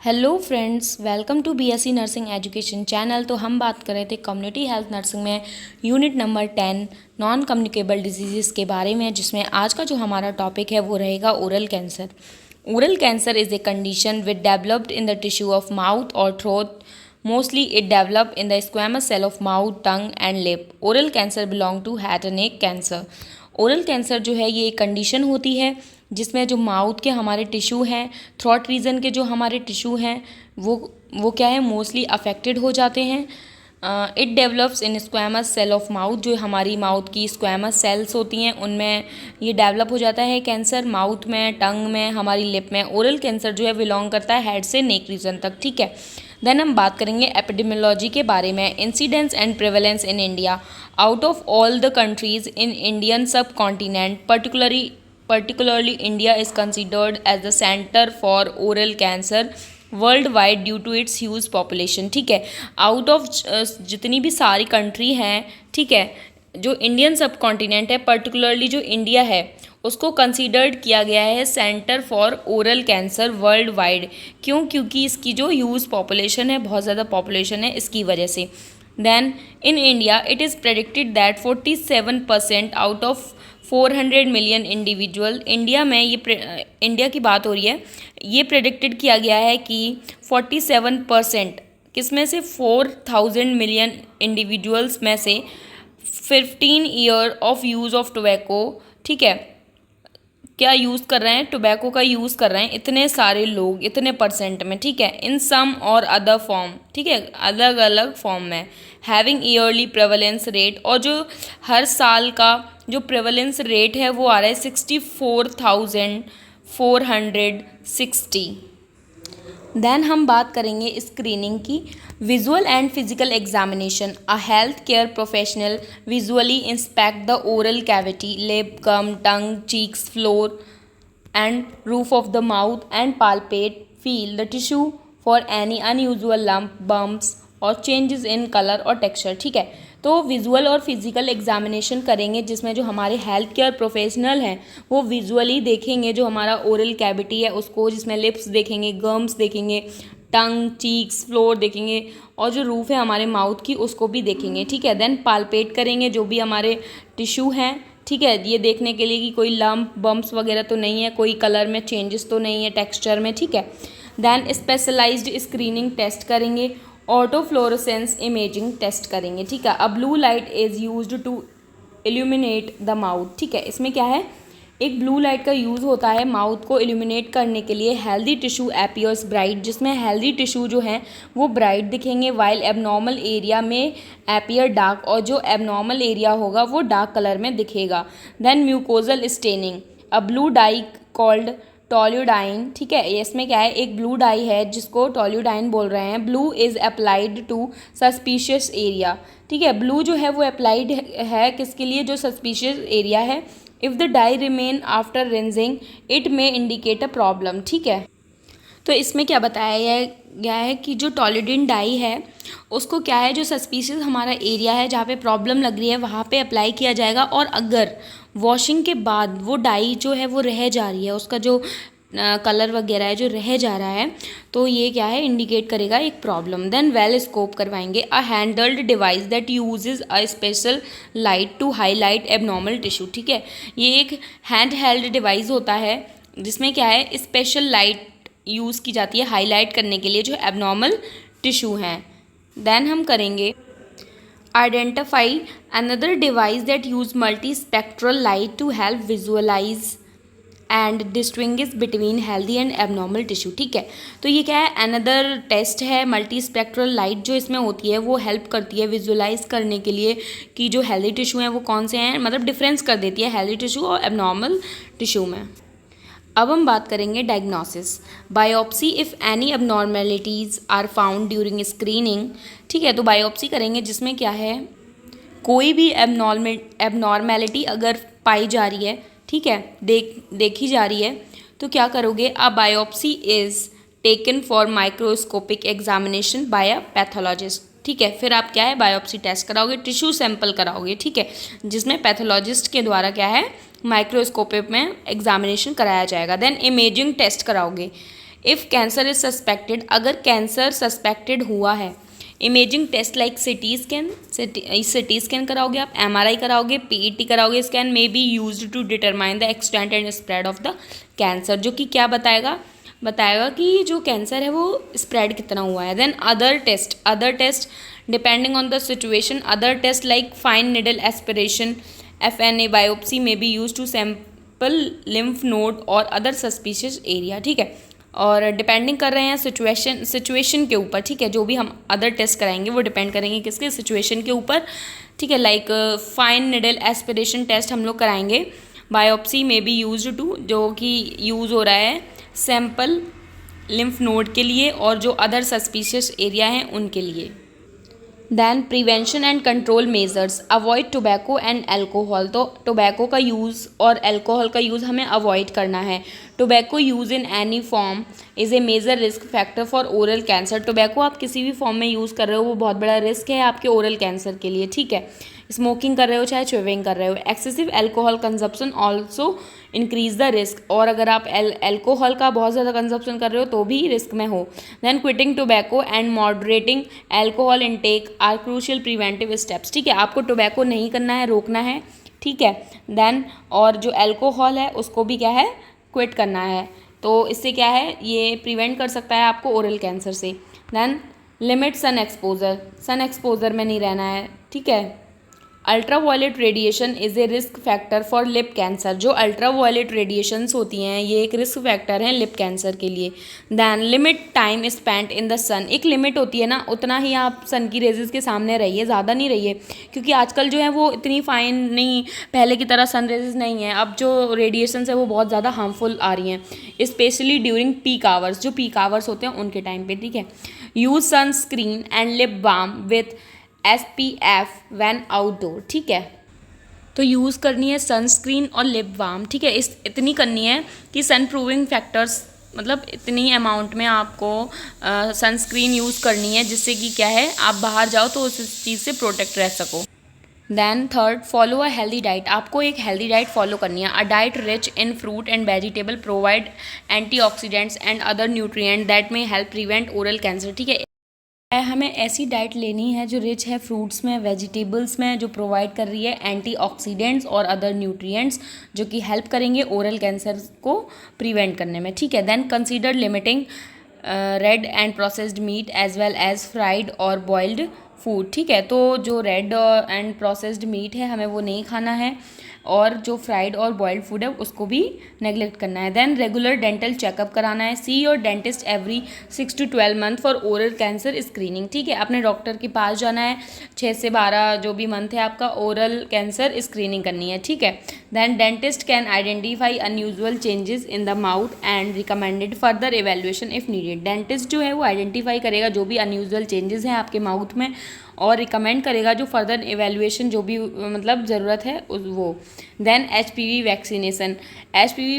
Hello friends, welcome to BSc nursing education channel. तो हम बात कर रहे थे कम्युनिटी हेल्थ नर्सिंग में unit number 10 non communicable disease के बारे में, जिसमें आज का जो हमारा टॉपिक है वो रहेगा oral cancer. Oral cancer is a condition which developed in the tissue of mouth और throat. Mostly it develop in the squamous cell of mouth, tongue and lip. Oral cancer belong to head and neck cancer. Oral cancer जो है ये एक condition होती है जिसमें जो mouth के हमारे टिश्यू हैं, थ्रॉट रीजन के जो हमारे टिश्यू हैं वो क्या है, मोस्टली अफेक्टेड हो जाते हैं। It develops in squamous cell of mouth. जो हमारी माउथ की स्क्वेमस सेल्स होती हैं उनमें ये डेवलप हो जाता है कैंसर, माउथ में, टंग में, हमारी लिप में। ओरल कैंसर जो है बिलोंग करता है हेड से नेक रीजन तक, ठीक है। देन हम बात करेंगे एपिडेमियोलॉजी के बारे में। Incidence and prevalence in India. Out of all the countries in Indian सब continent, particularly India is considered as the center for oral cancer world wide due to its huge population, ठीक है। Out of जितनी भी सारी country हैं, ठीक है, जो इंडियन सब कॉन्टिनेंट है, पर्टिकुलरली जो इंडिया है उसको कंसीडर्ड किया गया है centre for oral cancer world wide. क्यों? क्योंकि इसकी जो ह्यूज पॉपुलेशन है, बहुत ज़्यादा पॉपुलेशन है, इसकी वजह से। Then in India it is predicted that 47% out of 400 million individual. India में इंडिया की बात हो रही है, ये प्रेडिक्टेड किया गया है कि 47% किसमें से 4000 मिलियन इंडिविजुअल्स में से 15 year of use of tobacco, ठीक है, क्या यूज़ कर रहे हैं, टोबैको का यूज़ कर रहे हैं इतने सारे लोग, इतने परसेंट में, ठीक है। इन सम और अदर फॉर्म, ठीक है, अलग अलग फॉर्म में। हैविंग ईयरली प्रेवलेंस रेट, और जो हर साल का जो प्रेवलेंस रेट है वो आ रहा है 64,460। देन हम बात करेंगे स्क्रीनिंग की। Visual and physical examination. A health care professional visually inspect the oral cavity, lip, gum, tongue, cheeks, floor and roof of the mouth and palpate, feel the tissue for any unusual lump, bumps और changes in colour और texture, ठीक है। तो visual और physical examination करेंगे जिसमें जो हमारे हेल्थ केयर प्रोफेशनल हैं वो विजुअली देखेंगे जो हमारा ओरल कैविटी है उसको, जिसमें लिप्स देखेंगे, गम्स देखेंगे, टंग, चीक्स, फ्लोर देखेंगे, और जो रूफ है हमारे माउथ की उसको भी देखेंगे, ठीक है। देन पाल्पेट करेंगे जो भी हमारे टिश्यू हैं, ठीक है, ये देखने के लिए कि कोई लम्प, बम्प्स वगैरह तो नहीं है, कोई कलर में चेंजेस तो नहीं है, टेक्सचर में, ठीक है। देन स्पेशलाइज्ड स्क्रीनिंग टेस्ट करेंगे, ऑटोफ्लोरोसेंस इमेजिंग टेस्ट करेंगे, ठीक है। A blue light is used to illuminate the mouth, ठीक है। इसमें क्या है, एक ब्लू लाइट का यूज़ होता है माउथ को इल्यूमिनेट करने के लिए। हेल्दी टिश्यू एपियर्स ब्राइट, जिसमें हेल्दी टिश्यू जो हैं वो ब्राइट दिखेंगे, वाइल एबनॉर्मल एरिया में एपियर डार्क, और जो एबनॉर्मल एरिया होगा वो डार्क कलर में दिखेगा। Then mucosal staining. A blue dye called toluidine, ठीक है, इसमें क्या है, एक ब्लू डाई है जिसको टॉल्यूडाइन बोल रहे हैं। Blue is applied to suspicious area, ठीक है। ब्लू जो है वो अप्लाइड है किसके लिए, जो सस्पिशियस एरिया है। If the dye remain after rinsing it may indicate a problem, ठीक है। तो इसमें क्या बताया गया है कि जो टॉल्यूडिन डाई है उसको क्या है, जो सस्पिशियस हमारा एरिया है जहाँ पे प्रॉब्लम लग रही है वहाँ पे अप्लाई किया जाएगा, और अगर वॉशिंग के बाद वो डाई जो है वो रह जा रही है, उसका जो कलर वगैरह है जो रह जा रहा है, तो ये क्या है, इंडिकेट करेगा एक प्रॉब्लम। देन वेल स्कोप करवाएंगे। A handled device that uses a special light to highlight abnormal tissue, ठीक है। ये एक हैंड हेल्ड डिवाइस होता है जिसमें क्या है, स्पेशल लाइट यूज़ की जाती है हाईलाइट करने के लिए जो एबनॉर्मल टिश्यू हैं। देन हम करेंगे identify another device that use multi spectral light to help visualise and distinguish between healthy and abnormal tissue, ठीक है। तो ये क्या है, अनदर टेस्ट है, मल्टी स्पेक्ट्रल लाइट जो इसमें होती है वो हेल्प करती है विजुअलाइज करने के लिए कि जो हेल्दी टिश्यू हैं वो कौन से हैं, मतलब डिफरेंस कर देती है हेल्दी टिश्यू और एबनॉर्मल टिश्यू में। अब हम बात करेंगे diagnosis. Biopsy if any abnormalities are found during screening, ठीक है। तो बायोप्सी करेंगे जिसमें क्या है, कोई भी एबनॉर्मेलिटी अगर पाई जा रही है, ठीक है, देखी जा रही है, तो क्या करोगे, a biopsy is taken for microscopic examination by a pathologist, ठीक है। फिर आप क्या है, बायोप्सी टेस्ट कराओगे, टिश्यू सैंपल कराओगे, ठीक है, जिसमें पैथोलॉजिस्ट के द्वारा क्या है, माइक्रोस्कोप में एग्जामिनेशन कराया जाएगा। देन इमेजिंग टेस्ट कराओगे। इफ़ कैंसर इज सस्पेक्टेड, अगर कैंसर सस्पेक्टेड हुआ है, imaging test like CT scan कराओगे आप, MRI कराओगे, PET कराओगे, scan may be used to determine the extent and spread of the cancer, जो कि क्या बताएगा कि जो कैंसर है वो स्प्रेड कितना हुआ है। Then other test depending on the situation, other test like fine needle aspiration, FNA biopsy may be use to sample lymph node और अदर सस्पिशियस एरिया, ठीक है। और डिपेंडिंग कर रहे हैं सिचुएशन के ऊपर, ठीक है। जो भी हम अदर टेस्ट कराएंगे वो डिपेंड करेंगे किसके, सिचुएशन के ऊपर, ठीक है। Like fine needle aspiration test हम लोग कराएंगे, बायोप्सी में बी यूज टू, जो कि यूज़ हो रहा है सैम्पल लिम्फ नोड के लिए और जो अदर सस्पिशियस एरिया हैं उनके लिए। Than prevention and control measures, avoid tobacco and alcohol, तो टोबैको का यूज़ और एल्कोहल का यूज़ हमें अवॉइड करना है। Tobacco use in any form is a major risk factor for oral cancer, tobacco आप किसी भी फॉर्म में यूज़ कर रहे हो वो बहुत बड़ा रिस्क है आपके ओरल कैंसर के लिए, ठीक है। स्मोकिंग कर रहे हो चाहे च्युइंग कर रहे हो। Excessive alcohol consumption also increase the risk, और अगर आप एल्कोहल का बहुत ज़्यादा कंजप्शन कर रहे हो तो भी रिस्क में हो। Then quitting tobacco and moderating alcohol intake are crucial preventive steps, ठीक है। आपको टोबैको नहीं करना है, रोकना है, ठीक है। देन और जो एल्कोहल है उसको भी क्या है, क्विट करना है, तो इससे क्या है, ये प्रिवेंट कर सकता है आपको ओरल कैंसर से। देन लिमिट सन एक्सपोजर में नहीं रहना है, ठीक है। Ultraviolet radiation is a risk factor for lip cancer, जो अल्ट्रावायलेट रेडिएशंस होती हैं ये एक रिस्क फैक्टर हैं लिप कैंसर के लिए। Then limit time spent in the sun, एक लिमिट होती है ना, उतना ही आप सन की रेजेस के सामने रहिए, ज़्यादा नहीं रहिए, क्योंकि आजकल जो है वो इतनी फाइन नहीं, पहले की तरह सन रेजेस नहीं है, अब जो रेडिएशंस है वो बहुत ज़्यादा हार्मफुल आ रही हैं, स्पेशली ड्यूरिंग पीक आवर्स, जो पीक आवर्स होते हैं उनके टाइम पे, ठीक है। Use sun screen and lip balm with SPF when outdoor, ठीक है। तो यूज़ करनी है सनस्क्रीन और लिप बाम, ठीक है। इतनी करनी है कि सन प्रूविंग फैक्टर्स, मतलब इतनी अमाउंट में आपको सनस्क्रीन यूज़ करनी है जिससे कि क्या है, आप बाहर जाओ तो उस चीज़ से प्रोटेक्ट रह सको। Then third, follow a healthy diet, आपको एक हेल्दी डाइट फॉलो करनी है। A diet rich in fruit and vegetable provide antioxidants and other nutrient that may help prevent oral cancer, ठीक है। हमें ऐसी डाइट लेनी है जो रिच है फ्रूट्स में, वेजिटेबल्स में, जो प्रोवाइड कर रही है एंटीऑक्सीडेंट्स और अदर न्यूट्रिएंट्स जो कि हेल्प करेंगे ओरल कैंसर को प्रिवेंट करने में, ठीक है। Then consider limiting red and processed meat as well as fried और बॉइल्ड फूड, ठीक है। तो जो रेड एंड प्रोसेस्ड मीट है हमें वो नहीं खाना है, और जो फ्राइड और बॉइल्ड फूड है उसको भी नेग्लेक्ट करना है। देन रेगुलर डेंटल चेकअप कराना है। See your dentist every 6 to 12 month for oral cancer screening, ठीक है। अपने डॉक्टर के पास जाना है, 6 से 12 जो भी मंथ है आपका ओरल कैंसर स्क्रीनिंग करनी है, ठीक है। Then dentist can identify unusual changes in the mouth and recommended further evaluation if needed, dentist जो है वो आइडेंटिफाई करेगा जो भी अनयूजुअल चेंजेस हैं आपके माउथ में और रिकमेंड करेगा जो फर्दर एवेल्युएशन जो भी मतलब ज़रूरत है वो। Then HPV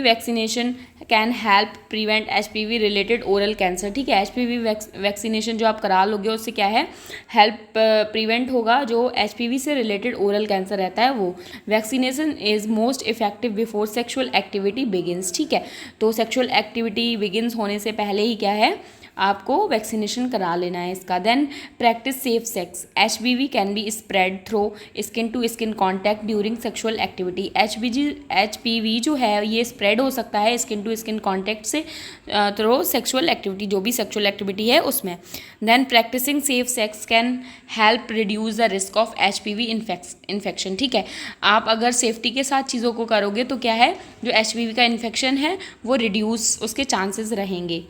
vaccination can help prevent HPV related oral cancer, ठीक है। HPV वैक्सीनेशन जो आप करा लोगे उससे क्या है, हेल्प प्रिवेंट होगा जो HPV से रिलेटेड ओरल कैंसर रहता है वो। Vaccination is most effective before sexual activity begins, ठीक है। तो सेक्शुअल एक्टिविटी बिगिंस होने से पहले ही क्या है, आपको वैक्सीनेशन करा लेना है इसका। Then practice safe sex, HPV can be spread through skin to skin contact during sexual activity, HPV जो है ये स्प्रेड हो सकता है स्किन टू स्किन कॉन्टैक्ट से थ्रू सेक्शुअल एक्टिविटी, जो भी सेक्शुअल एक्टिविटी है उसमें। Then practising safe sex can help reduce the risk of HPV infection, ठीक है। आप अगर सेफ्टी के साथ चीज़ों को करोगे तो क्या है, जो HPV का इन्फेक्शन है वो रिड्यूस उसके चांसेस रहेंगे।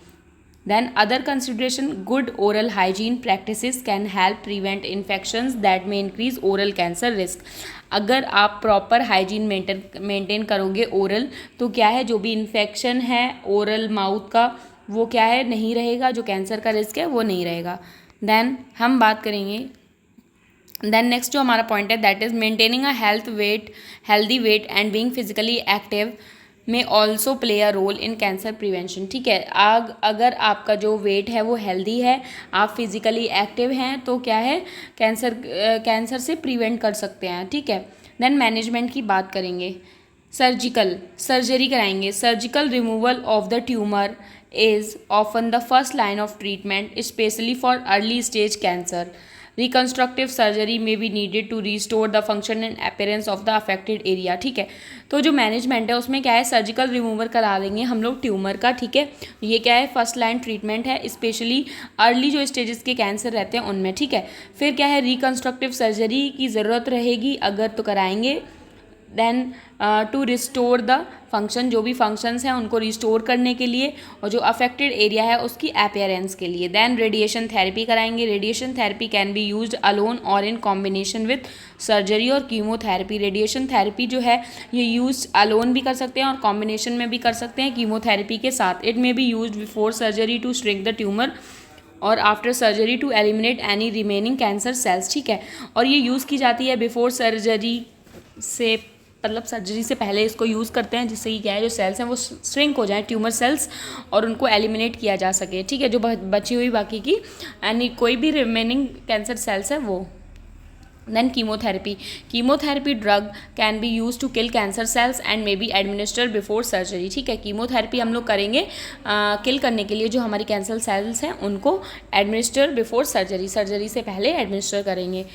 Then other consideration, good oral hygiene practices can help prevent infections that may increase oral cancer risk. अगर आप प्रॉपर हाइजीन मेंटेन करोगे ओरल तो क्या है, जो भी इन्फेक्शन है ओरल माउथ का वो क्या है, नहीं रहेगा, जो कैंसर का रिस्क है वो नहीं रहेगा। देन हम बात करेंगे, देन नेक्स्ट जो हमारा पॉइंट है that is maintaining a healthy weight and being physically active में also play a role in cancer prevention, ठीक है। अगर आपका जो वेट है वो हेल्दी है, आप फिजिकली एक्टिव हैं तो क्या है, कैंसर से प्रिवेंट कर सकते हैं, ठीक है। देन मैनेजमेंट की बात करेंगे, सर्जरी कराएंगे, surgical removal of the tumour is often the first line of treatment, especially for early stage cancer. Reconstructive surgery may be needed to restore the function and appearance of the affected area. ठीक है, तो जो management है उसमें क्या है, surgical remover करा देंगे हम लोग ट्यूमर का. ठीक है, ये क्या है, फर्स्ट लाइन ट्रीटमेंट है, स्पेशली अर्ली जो स्टेजेस के कैंसर रहते हैं उनमें. ठीक है, फिर क्या है, रिकन्स्ट्रक्टिव सर्जरी की ज़रूरत रहेगी अगर तो कराएंगे. Then to restore the function, जो भी फंक्शंस हैं उनको रिस्टोर करने के लिए, और जो अफेक्टेड एरिया है उसकी अपेयरेंस के लिए. देन रेडिएशन थेरेपी कराएंगे. Radiation therapy can be used alone और इन कॉम्बिनेशन विथ सर्जरी और कीमोथेरेपी. रेडिएशन थेरेपी जो है ये यूज अलोन भी कर सकते हैं और कॉम्बिनेशन में भी कर सकते हैं कीमोथेरेपी के साथ. It may be use before surgery to shrink the tumour और after surgery to eliminate any remaining cancer cells. ठीक है, और ये यूज़ की जाती है बिफोर सर्जरी से, मतलब सर्जरी से पहले इसको यूज़ करते हैं, जिससे कि क्या है, जो सेल्स हैं वो श्रिंक हो जाएं, ट्यूमर सेल्स, और उनको एलिमिनेट किया जा सके. ठीक है, जो बची हुई बाकी की यानी कोई भी रिमेनिंग कैंसर सेल्स है वो. Then chemotherapy. Chemotherapy drug can be use to kill cancer cells and may be administer before surgery. ठीक है, कीमोथेरेपी हम लोग करेंगे किल करने के लिए जो हमारी कैंसर सेल्स हैं उनको एडमिनिस्टर बिफोर सर्जरी, सर्जरी से पहले एडमिनिस्टर करेंगे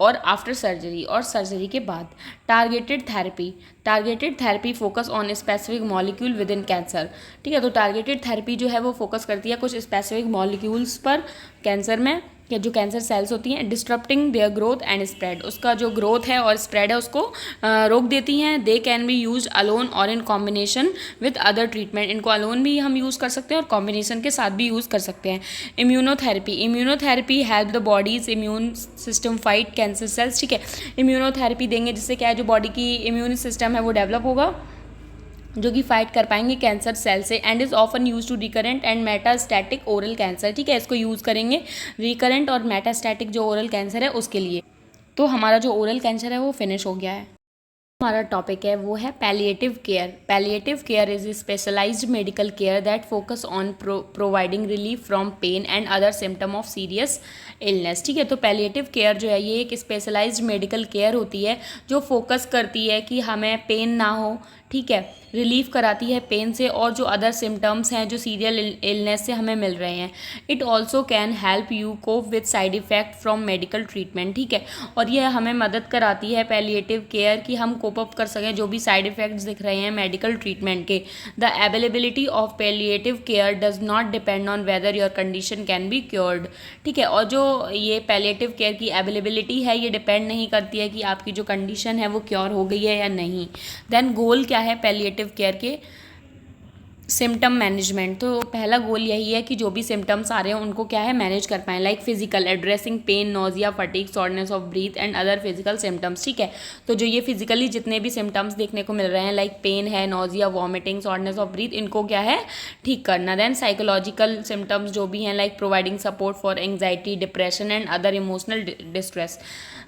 और आफ्टर सर्जरी और सर्जरी के बाद. Targeted therapy. Targeted therapy focus on specific molecule with in cancer. ठीक है, तो टारगेटेड थेरेपी जो है वो फोकस करती है कुछ स्पेसिफिक मॉलिक्यूल्स पर कैंसर में, या जो कैंसर सेल्स होती हैं, डिस्टरप्टिंग देयर ग्रोथ एंड स्प्रेड, उसका जो ग्रोथ है और स्प्रेड है उसको रोक देती हैं. They can be use alone और in combination with other treatment. इनको अलोन भी हम यूज़ कर सकते हैं और कॉम्बिनेशन के साथ भी यूज़ कर सकते हैं. Immunotherapy. Immunotherapy help the bodies immune system fight cancer cells. ठीक है, इम्यूनोथेरेपी देंगे जिससे क्या है, जो बॉडी की इम्यून सिस्टम है वो डेवलप होगा, जो कि फाइट कर पाएंगे कैंसर सेल से. And is often use to recurrent and metastatic oral cancer. ठीक है, इसको यूज़ करेंगे रिकरेंट और मेटास्टैटिक जो ओरल कैंसर है उसके लिए. तो हमारा जो ओरल कैंसर है वो फिनिश हो गया है. हमारा टॉपिक है वो है palliative care. Palliative care is specialised medical care that focus on providing relief from pain and other symptom of serious illness. ठीक है, तो पैलिएटिव केयर जो है ये एक स्पेशलाइज्ड मेडिकल केयर होती है जो फोकस करती है कि हमें पेन ना हो. ठीक है, रिलीफ कराती है पेन से और जो अदर सिम्टम्स हैं जो सीरियल इलनेस से हमें मिल रहे हैं. It also can help you cope with side effect from medical treatment. ठीक है, और यह हमें मदद कराती है पैलिएटिव केयर कि हम कोप अप कर सकें जो भी साइड इफ़ेक्ट्स दिख रहे हैं मेडिकल ट्रीटमेंट के. The availability of palliative care does not depend on whether your condition can be cured. ठीक है, और जो ये पैलिएटिव केयर की अवेलेबिलिटी है ये डिपेंड नहीं करती है कि आपकी जो कंडीशन है वो क्योर हो गई है या नहीं. देन गोल क्या है पैलिएटिव केयर के, सिम्टम मैनेजमेंट. तो पहला गोल यही है कि जो भी सिम्टम्स आ रहे हैं उनको क्या है, मैनेज कर पाएँ. Like physical, addressing pain, nausea, fatigue, shortness of breath and other physical symptoms. ठीक है, तो जो ये फिजिकली जितने भी सिम्टम्स देखने को मिल रहे हैं लाइक पेन है, nausea, vomiting, shortness of breathe, इनको क्या है, ठीक करना. देन साइकोलॉजिकल सिम्टम्स जो भी हैं like providing support for anxiety, depression and other emotional distress.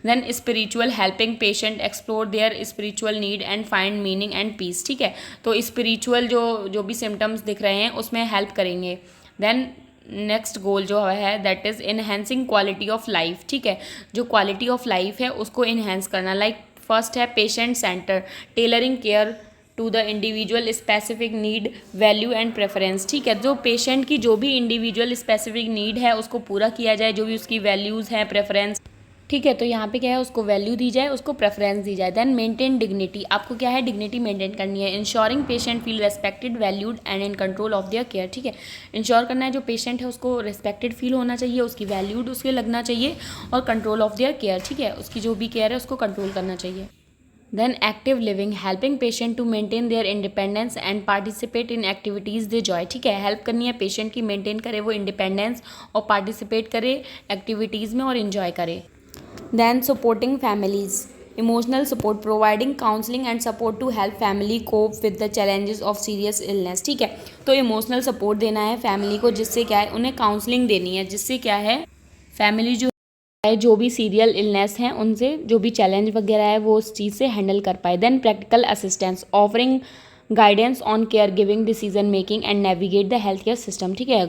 Then spiritual, helping patient explore their spiritual need and find meaning and peace. ठीक है, तो स्पिरिचुअल जो भी सिम्टम्स दिख रहे हैं उसमें हेल्प करेंगे. देन नेक्स्ट गोल जो है that is enhancing quality of life. ठीक है, जो क्वालिटी ऑफ लाइफ है उसको इन्हेंस करना. लाइक फर्स्ट है patient centre, tailoring care to the individual specific need, value and preference. ठीक है, जो पेशेंट की जो भी इंडिविजुअल स्पेसिफिक नीड है उसको पूरा किया जाए, जो भी उसकी वैल्यूज़ हैं, प्रेफरेंस. ठीक है, तो यहाँ पे क्या है, उसको वैल्यू दी जाए, उसको प्रेफरेंस दी जाए. Then maintain dignity. आपको क्या है, डिग्निटी मेंटेन करनी है. Ensuring patient feel respected, valued and in control of their care. ठीक है, इंश्योर करना है जो पेशेंट है उसको रेस्पेक्टेड फील होना चाहिए, उसकी वैल्यूड उसके लगना चाहिए और कंट्रोल ऑफ देयर केयर. ठीक है, उसकी जो भी केयर है उसको कंट्रोल करना चाहिए. Then active living, helping patient to maintain their independence and participate in activities they joy. ठीक है, हेल्प करनी है पेशेंट की, मेंटेन करे वो इंडिपेंडेंस और पार्टिसिपेट करे एक्टिविटीज़ में और इन्जॉय करे. Then supporting families, emotional support, providing counseling and support to help family cope with the challenges of serious illness. ठीक है, तो इमोशनल सपोर्ट देना है फैमिली को, जिससे क्या है, उन्हें काउंसलिंग देनी है, जिससे क्या है फैमिली जो है जो भी सीरियल इलनेस हैं उनसे जो भी चैलेंज वगैरह है वो उस चीज़ से हैंडल कर पाए. Then practical assistance, offering guidance on care giving decision making and navigate the health care system, ठीक है।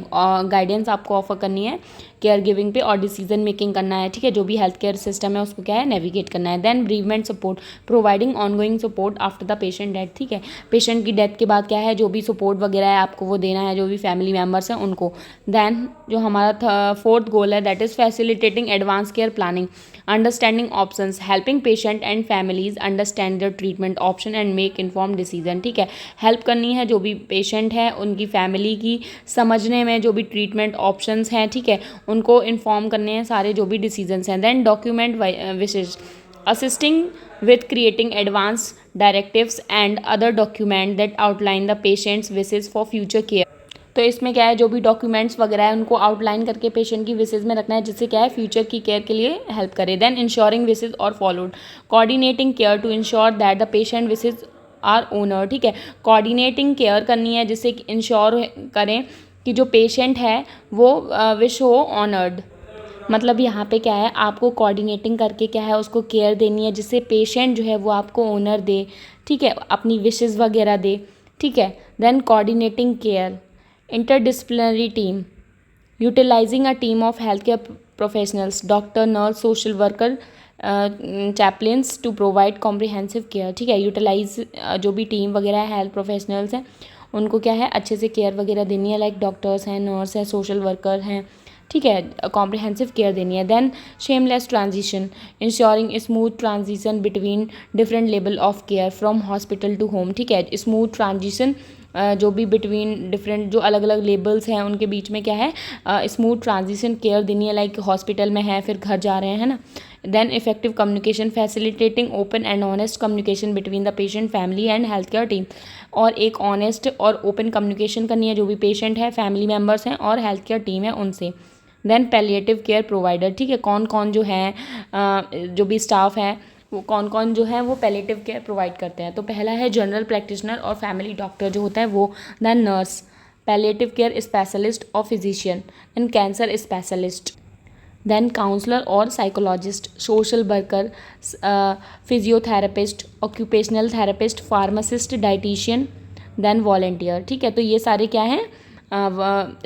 गाइडेंस आपको ऑफर करनी है केयर गिविंग पे और डिसीजन मेकिंग करना है, ठीक है। जो भी हेल्थ केयर सिस्टम है उसको क्या है, नेविगेट करना है। Then bereavement support, providing ongoing support after the patient death, ठीक है। पेशेंट की डेथ के बाद क्या है, जो भी सपोर्ट वगैरह है आपको वो देना है, जो भी फैमिली मेम्बर्स हैं उनको। देन जो हमारा फोर्थ गोल है that is facilitating advance care planning, understanding options, helping patient and families understand the treatment option and make inform decision, ठीक है। हेल्प करनी है जो भी पेशेंट है उनकी फैमिली की समझने में जो भी ट्रीटमेंट ऑप्शंस हैं, ठीक है, उनको इन्फॉर्म करने हैं सारे जो भी डिसीजंस हैं। Then document wishes, assisting with creating advance directives and other document that outline the patient's wishes for future care। तो इसमें क्या है, जो भी डॉक्यूमेंट्स वगैरह है उनको आउटलाइन करके पेशेंट की विशेज़ में रखना है, जिससे क्या है फ्यूचर की केयर के लिए हेल्प करे। देन इंश्योरिंग विशेज़ और followed, coordinating care to ensure that the patient wishes are honour, ठीक है। कोऑर्डिनेटिंग केयर करनी है जिससे इंश्योर करें कि जो पेशेंट है वो विश हो ऑनर्ड। मतलब यहाँ पे क्या है, आपको कोऑर्डिनेटिंग करके क्या है उसको केयर देनी है जिससे पेशेंट जो है वो आपको ओनर दे, ठीक है, अपनी विशेज़ वगैरह दे, ठीक है। Then coordinating care, interdisciplinary team, utilizing a team of healthcare professionals, doctor, nurse, social worker, chaplains to provide comprehensive care, ठीक है। यूटिलाइज जो भी टीम वगैरह है हेल्थ प्रोफेशनल्स हैं उनको क्या है अच्छे से केयर वगैरह देनी है, लाइक डॉक्टर्स हैं, नर्स है, सोशल वर्कर हैं, ठीक है, कॉम्प्रिहेंसिव केयर देनी है। Then seamless transition, ensuring smooth transition between different level of care from hospital to home, ठीक है। स्मूथ ट्रांजिशन जो भी बिटवीन डिफरेंट जो अलग अलग लेबल्स हैं उनके बीच में क्या है स्मूथ ट्रांजिशन केयर देनी है, लाइक हॉस्पिटल में है फिर घर जा रहे हैं, है ना। Then effective communication, facilitating open and honest communication between the patient family and health care team, और एक ऑनेस्ट और ओपन कम्युनिकेशन करनी है जो भी पेशेंट है, फैमिली मेम्बर्स हैं और हेल्थ केयर टीम है उनसे। देन पैलिएटिव केयर प्रोवाइडर, ठीक है, कौन कौन जो है जो भी स्टाफ है वो कौन कौन जो है वो पैलिएटिव केयर प्रोवाइड करते हैं। तो पहला है जनरल प्रैक्टिशनर और फैमिली डॉक्टर जो होता है वो, then nurse, palliative care specialist और physician, then cancer specialist, then counsellor और psychologist, social worker, physiotherapist, occupational therapist, pharmacist, dietitian, then volunteer, ठीक है। तो ये सारे क्या हैं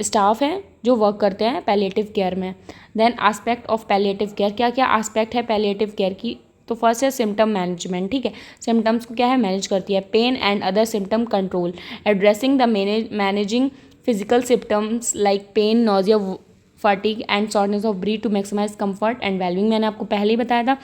स्टाफ हैं जो वर्क करते हैं पैलिएटिव केयर में। Then aspect of palliative care, क्या क्या एस्पेक्ट है पैलिएटिव केयर की, तो फर्स्ट है सिम्टम मैनेजमेंट, ठीक है, सिम्टम्स को क्या है मैनेज करती है। Pain and other symptom control, addressing the managing physical symptoms like pain, nausea, fatigue and shortness of breath to maximise comfort and wellbeing. मैंने आपको पहले ही बताया था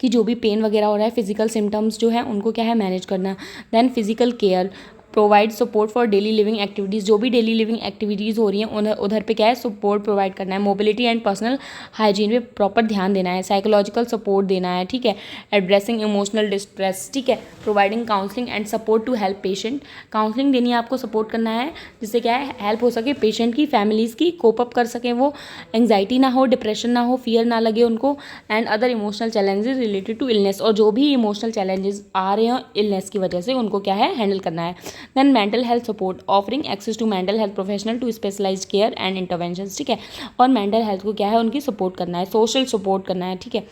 कि जो भी पेन वगैरह हो रहा है फिजिकल सिम्टम्स जो है उनको क्या है मैनेज करना। Then physical care, provide support for daily living activities, जो भी डेली लिविंग एक्टिविटीज़ हो रही हैं उधर पे क्या है सपोर्ट प्रोवाइड करना है। मोबिलिटी एंड पर्सनल हाइजीन पे प्रॉपर ध्यान देना है। साइकोलॉजिकल सपोर्ट देना है, ठीक है। एड्रेसिंग इमोशनल डिस्ट्रेस, ठीक है। Providing counselling and support to help patient, counselling देनी है आपको, सपोर्ट करना है जिससे क्या है हेल्प हो सके पेशेंट की, फैमिलीज़ की, कोप अप कर सकें वो, एंग्जाइटी ना हो, डिप्रेशन ना हो, फियर ना लगे उनको, and other emotional challenges related to illness, और जो भी इमोशनल चैलेंजेस आ रहे हैं इलनेस की वजह से उनको क्या है हैंडल करना है। Then mental health support, offering access to mental health professional to specialised care and interventions, ठीक है। और मेंटल हेल्थ को क्या है उनकी सपोर्ट करना है, सोशल सपोर्ट करना है, ठीक है।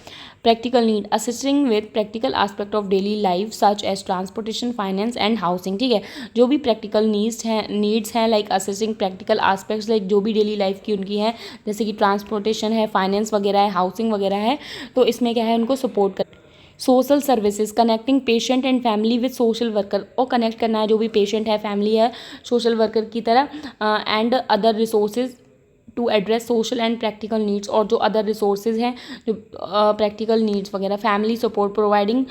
Practical need, assisting with practical aspect of daily life such as transportation, finance and housing, ठीक है। जो भी प्रैक्टिकल नीड्स हैं like assisting practical aspects like जो भी डेली लाइफ की उनकी है, जैसे कि ट्रांसपोर्टेशन है, फाइनेंस वगैरह है, हाउसिंग वगैरह है, तो इसमें क्या है उनको सपोर्ट कर। Social services, connecting patient and family with social worker, और कनेक्ट करना है जो भी पेशेंट है, फैमिली है, सोशल वर्कर की तरह, and other resources to address social and practical needs, और जो अदर रिसोर्सेज हैं जो प्रैक्टिकल नीड्स वगैरह। Family support, providing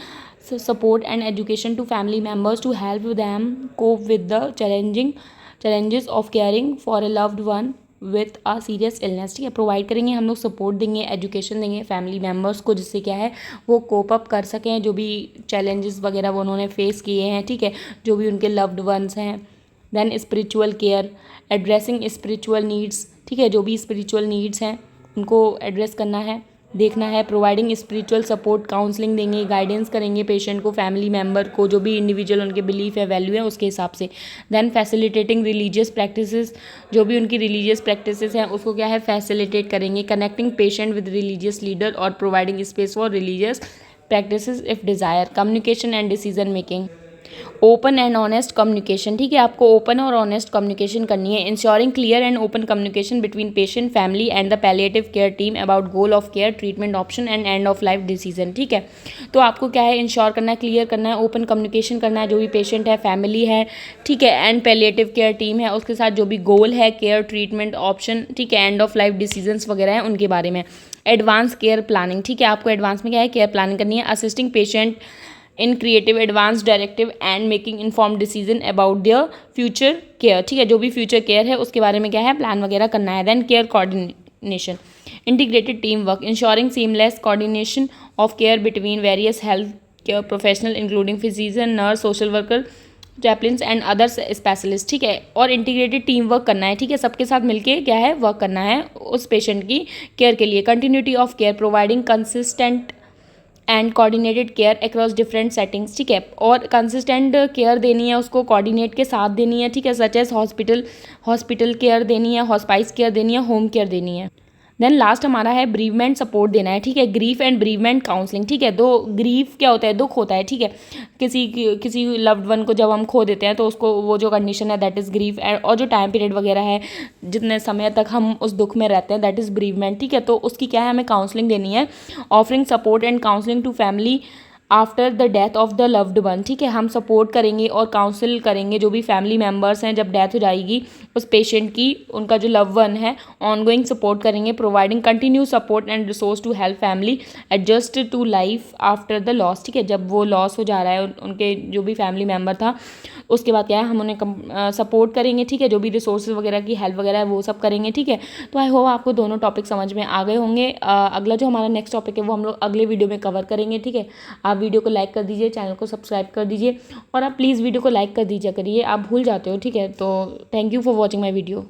support and education to family members to help them cope with the challenges of caring for a loved one with a serious illness, ठीक है। Provide करेंगे हम लोग, support देंगे, education देंगे family members को, जिससे क्या है वो कोप अप कर सकें जो भी चैलेंजेस वगैरह वो उन्होंने फेस किए हैं, ठीक है, जो भी उनके लव्ड वंस हैं। Then spiritual care, addressing spiritual needs, ठीक है, जो भी स्पिरिचुअल नीड्स हैं उनको एड्रेस करना है, देखना है। प्रोवाइडिंग स्पिरिचुअल सपोर्ट, काउंसलिंग देंगे, गाइडेंस करेंगे पेशेंट को, फैमिली मेम्बर को, जो भी इंडिविजुअल उनके बिलीफ है, वैल्यू है उसके हिसाब से। देन फैसिलिटेटिंग रिलीजियस प्रैक्टिसेस, जो भी उनकी रिलीजियस प्रैक्टिसेस हैं उसको क्या है फैसिलिटेट करेंगे। Connecting patient with religious leader और providing space for religious practices if desire. Communication and decision making, open and honest communication, ठीक है, आपको ओपन और ऑनेस्ट कम्युनिकेशन करनी है। Ensuring clear and open communication between patient, family and the palliative care team about goal of care, treatment option and end of life decision, ठीक है। तो आपको क्या है, इंश्योर करना है, क्लियर करना है, ओपन कम्युनिकेशन करना है, जो भी पेशेंट है, फैमिली है, ठीक है, एंड पैलिएटिव केयर टीम है, उसके साथ जो भी गोल है, केयर, ट्रीटमेंट ऑप्शन, ठीक है, एंड ऑफ लाइफ डिसीजंस वगैरह हैं उनके बारे में। एडवांस केयर प्लानिंग, ठीक है, आपको एडवांस में क्या है, केयर प्लानिंग करनी है। Assisting patient in creative advance directive and making inform decision about their future care, ठीक है, जो भी फ्यूचर केयर है उसके बारे में क्या है, प्लान वगैरह करना है। Then care coordination, integrated team work, ensuring seamless coordination of care between various health care professional including physician, nurse, social worker, chaplains and others specialist, ठीक है। और इंटीग्रेटेड टीम वर्क करना है, ठीक है, सबके साथ मिलके क्या है, वर्क करना है उस पेशेंट की केयर के लिए। Continuity of care, providing consistent and coordinated care across different settings, ठीक है, और कंसिस्टेंट केयर देनी है उसको, कोऑर्डिनेट के साथ देनी है, ठीक है, सच एज हॉस्पिटल केयर देनी है, हॉस्पाइस केयर देनी है, होम केयर देनी है। देन लास्ट हमारा है ब्रीवमेंट सपोर्ट देना है, ठीक है, ग्रीफ एंड ब्रीवमेंट काउंसलिंग, ठीक है। दो ग्रीफ क्या होता है, दुख होता है, ठीक है, किसी लव्ड वन को जब हम खो देते हैं तो उसको वो जो कंडीशन है दैट इज़ ग्रीफ, और जो टाइम पीरियड वगैरह है जितने समय तक हम उस दुख में रहते हैं दैट इज़ ब्रीवमेंट, ठीक है। तो उसकी क्या है, हमें काउंसलिंग देनी है। Offering support and counselling to family after the death of the loved one, ठीक है, हम सपोर्ट करेंगे और काउंसिल करेंगे जो भी फैमिली मेम्बर्स हैं जब डेथ हो जाएगी उस पेशेंट की, उनका जो लव वन है, ऑनगोइंग सपोर्ट करेंगे, providing continue support and resource to help family adjust to life after the loss, ठीक है, जब वो लॉस हो जा रहा है उनके जो भी फैमिली मेम्बर था उसके बाद क्या है, हम उन्हें सपोर्ट करेंगे, ठीक है, जो भी रिसोर्सेज वगैरह की हेल्प वगैरह है वो सब करेंगे, ठीक है। तो आई होप आपको दोनों टॉपिक समझ में आ गए होंगे। अगला जो हमारा नेक्स्ट टॉपिक है वो हम लोग अगले वीडियो में कवर करेंगे, ठीक है। आप वीडियो को लाइक कर दीजिए, चैनल को सब्सक्राइब कर दीजिए और आप प्लीज़ वीडियो को लाइक कर दीजिए करिए, आप भूल जाते हो, ठीक है। तो thank you for watching my video.